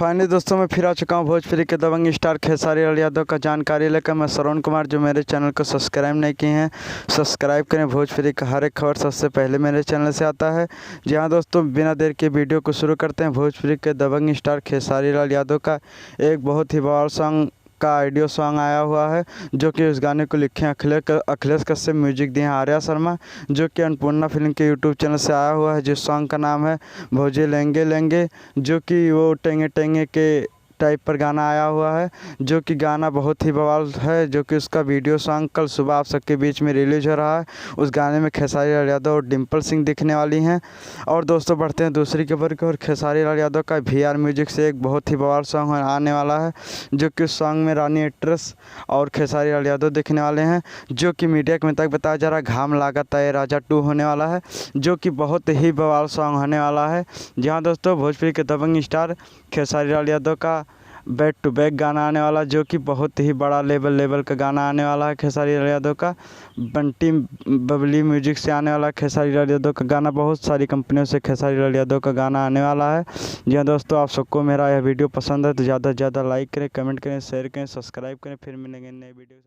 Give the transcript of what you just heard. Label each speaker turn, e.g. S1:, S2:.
S1: Finally दोस्तों मैं फिर आ चुका हूँ भोजपुरी के दबंग स्टार खेसारी लाल यादव का जानकारी लेकर। मैं श्रवण कुमार, जो मेरे चैनल को सब्सक्राइब नहीं किए हैं सब्सक्राइब करें। भोजपुरी का हर एक खबर सबसे पहले मेरे चैनल से आता है। जी हाँ दोस्तों, बिना देर के वीडियो को शुरू करते हैं। भोजपुरी के दबंग स्टार खेसारी लाल यादव का एक बहुत ही बवाल सॉन्ग का ऑडियो सॉन्ग आया हुआ है, जो कि उस गाने को लिखे अखिलेश कश्यप, म्यूजिक दिए हैं आर्या शर्मा, जो कि अन्नपूर्णा फिल्म के यूट्यूब चैनल से आया हुआ है। जिस सॉन्ग का नाम है भौजी लेंगे लेंगे, जो कि वो टेंगे टेंगे के टाइप पर गाना आया हुआ है, जो कि गाना बहुत ही बवाल है। जो कि उसका वीडियो सॉन्ग कल सुबह आप सबके बीच में रिलीज हो रहा है। उस गाने में खेसारी लाल यादव और डिम्पल सिंह दिखने वाली हैं। और दोस्तों बढ़ते हैं दूसरी खबर की ओर। खेसारी लाल यादव का VR म्यूजिक से एक बहुत ही बवाल सॉन्ग आने वाला है, जो कि उस सॉन्ग में रानी एक्ट्रेस और खेसारी लाल यादव दिखने वाले हैं। जो कि मीडिया के मुताबिक बताया जा रहा है घाम लागता है राजा 2 होने वाला है, जो कि बहुत ही बवाल सॉन्ग होने वाला है। जहाँ दोस्तों भोजपुरी के दबंग स्टार खेसारी लाल यादव का बैक टू बैक गाना आने वाला, जो कि बहुत ही बड़ा लेवल का गाना आने वाला है। खेसारी लाल यादव का बंटी बबली म्यूजिक से आने वाला खेसारी लाल यादव का गाना। बहुत सारी कंपनियों से खेसारी लाल यादव का गाना आने वाला है। जी हाँ दोस्तों, आप सबको मेरा यह वीडियो पसंद है तो ज़्यादा से ज़्यादा लाइक करें, कमेंट करें, शेयर करें, सब्सक्राइब करें। फिर मिलेंगे नए वीडियो।